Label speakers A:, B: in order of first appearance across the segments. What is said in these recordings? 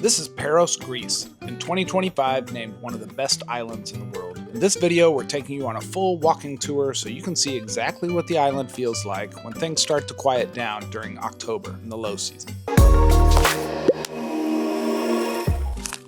A: This is Paros Greece, in 2025 named one of the best islands in the world. In this video, we're taking you on a full walking tour so you can see exactly what the island feels like when things start to quiet down during October in the low season.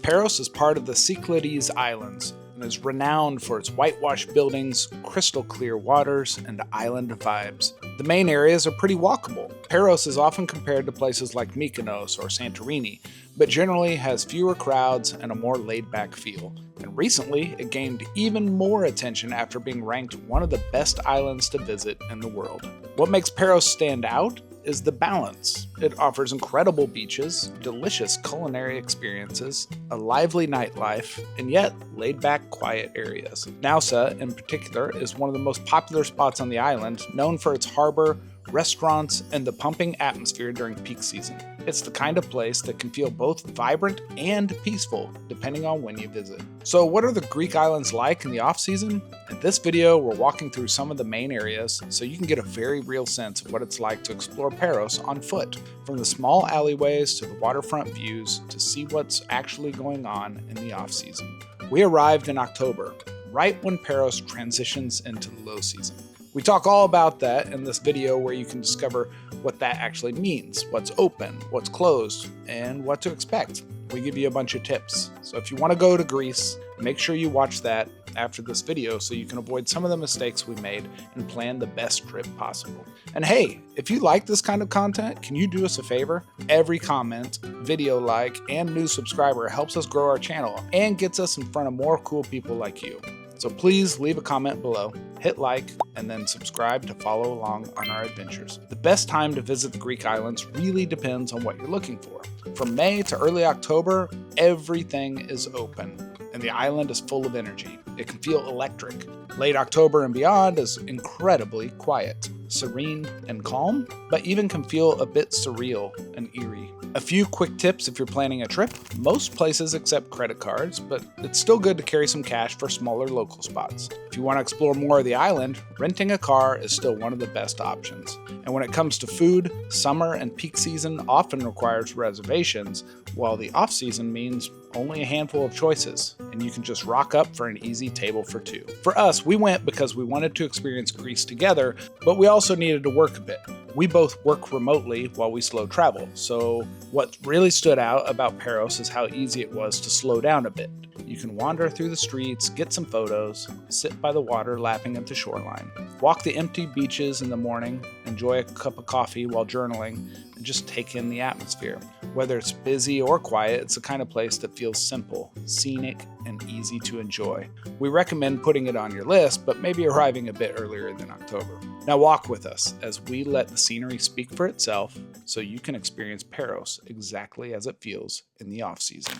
A: Paros is part of the Cyclades Islands and is renowned for its whitewashed buildings, crystal clear waters, and island vibes. The main areas are pretty walkable. Paros is often compared to places like Mykonos or Santorini, but generally has fewer crowds and a more laid-back feel. And recently, it gained even more attention after being ranked one of the best islands to visit in the world. What makes Paros stand out is the balance. It offers incredible beaches, delicious culinary experiences, a lively nightlife, and yet laid-back, quiet areas. Naoussa, in particular, is one of the most popular spots on the island, known for its harbor, restaurants, and the pumping atmosphere during peak season. It's the kind of place that can feel both vibrant and peaceful, depending on when you visit. So what are the Greek islands like in the off-season? In this video, we're walking through some of the main areas so you can get a very real sense of what it's like to explore Paros on foot, from the small alleyways to the waterfront views to see what's actually going on in the off-season. We arrived in October, right when Paros transitions into the low season. We talk all about that in this video where you can discover what that actually means, what's open, what's closed, and what to expect. We give you a bunch of tips. So if you want to go to Greece, make sure you watch that after this video so you can avoid some of the mistakes we made and plan the best trip possible. And hey, if you like this kind of content, can you do us a favor? Every comment, video like, and new subscriber helps us grow our channel and gets us in front of more cool people like you. So please leave a comment below, hit like, and then subscribe to follow along on our adventures. The best time to visit the Greek islands really depends on what you're looking for. From May to early October, everything is open, and the island is full of energy. It can feel electric. Late October and beyond is incredibly quiet, serene and calm, but even can feel a bit surreal and eerie. A few quick tips if you're planning a trip. Most places accept credit cards, but it's still good to carry some cash for smaller local spots. If you want to explore more of the island, renting a car is still one of the best options. And when it comes to food, summer and peak season often requires reservations, while the off-season means only a handful of choices, and you can just rock up for an easy table for two. For us, we went because we wanted to experience Greece together, but we also needed to work a bit. We both work remotely while we slow travel, so what really stood out about Paros is how easy it was to slow down a bit. You can wander through the streets, get some photos, sit by the water lapping at the shoreline, walk the empty beaches in the morning, enjoy a cup of coffee while journaling, and just take in the atmosphere. Whether it's busy or quiet, it's the kind of place that feels simple, scenic, and easy to enjoy. We recommend putting it on your list, but maybe arriving a bit earlier than October. Now walk with us as we let the scenery speak for itself so you can experience Paros exactly as it feels in the off-season.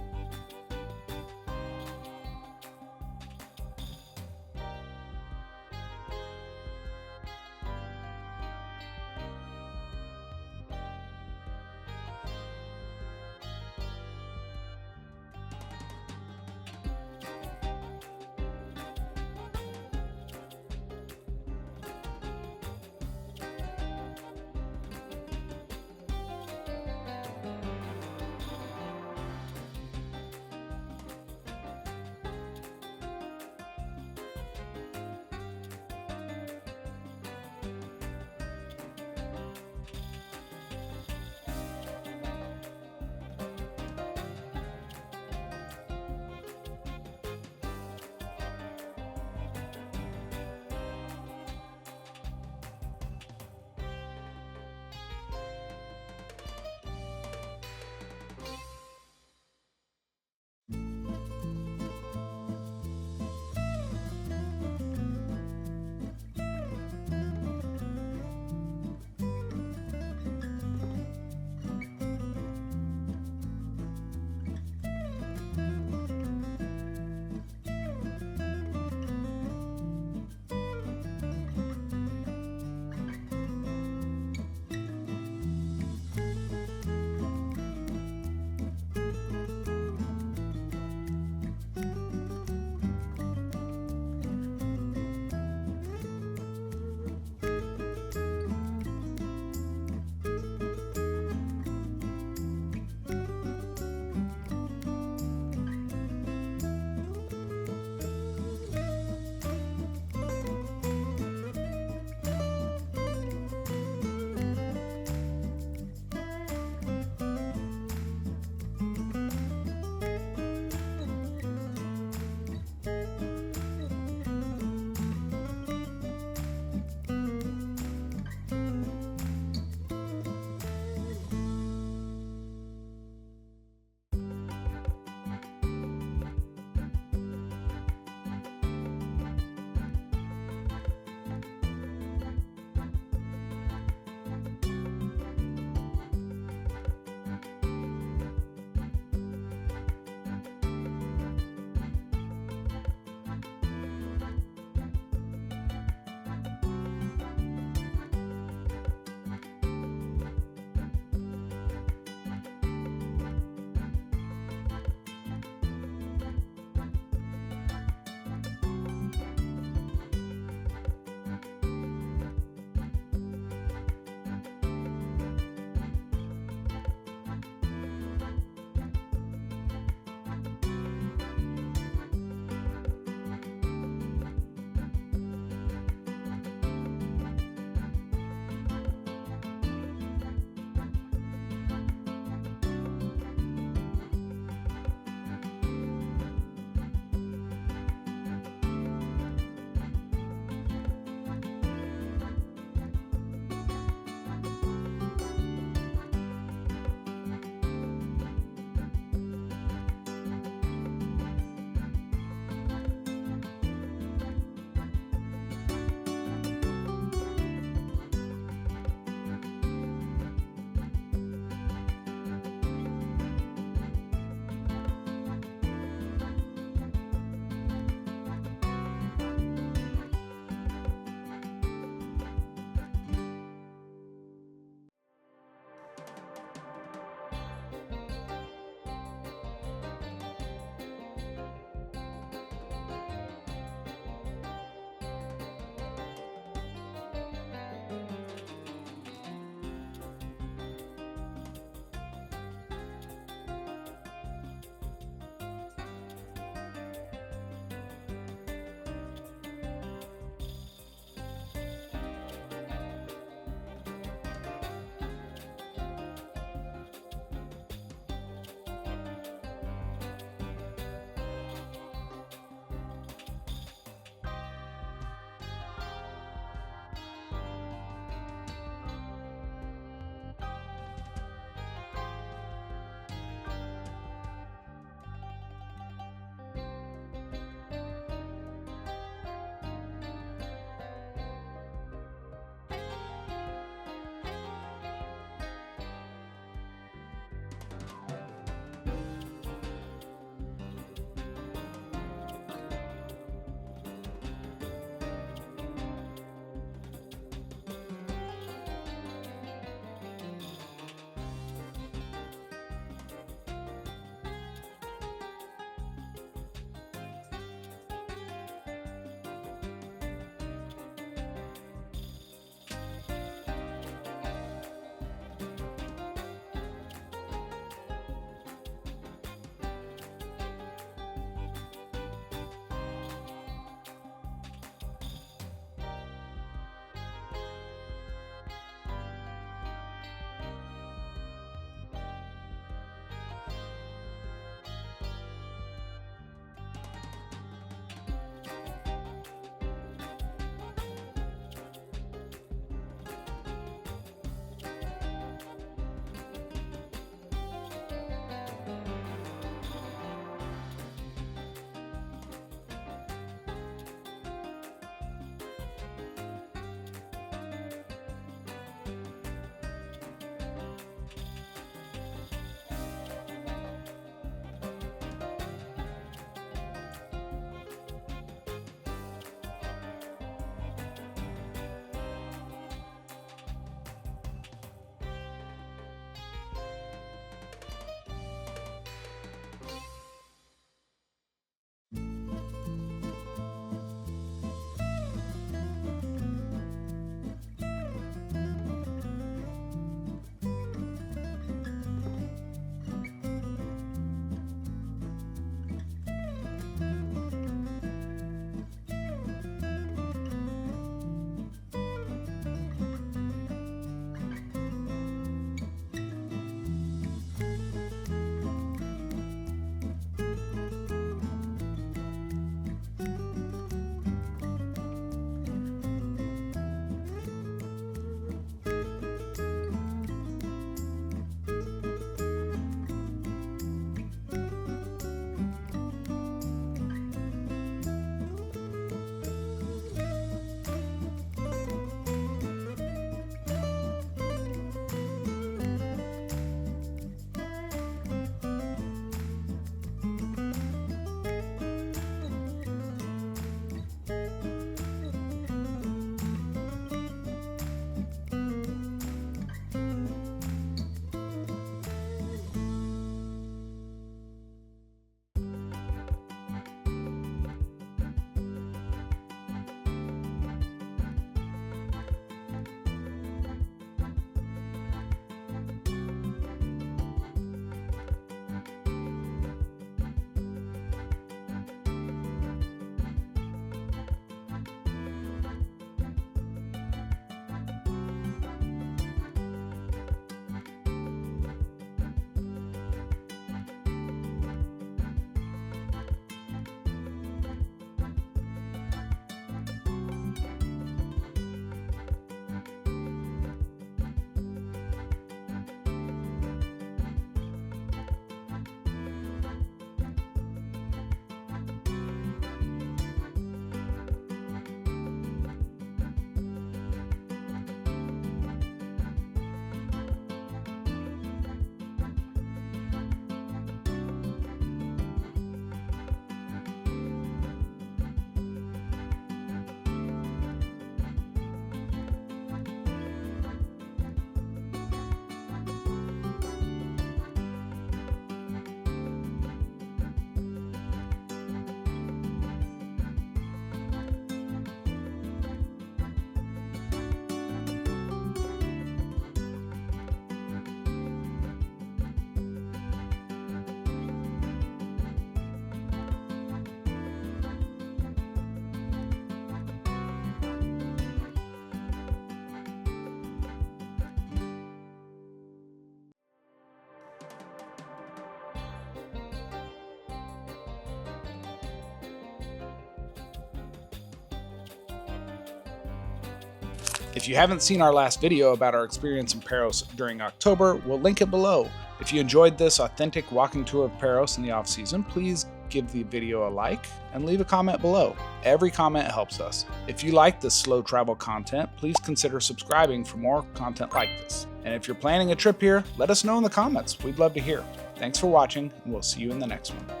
A: If you haven't seen our last video about our experience in Paros during October, we'll link it below. If you enjoyed this authentic walking tour of Paros in the off-season, please give the video a like and leave a comment below. Every comment helps us. If you like this slow travel content, please consider subscribing for more content like this. And if you're planning a trip here, let us know in the comments. We'd love to hear. Thanks for watching, and we'll see you in the next one.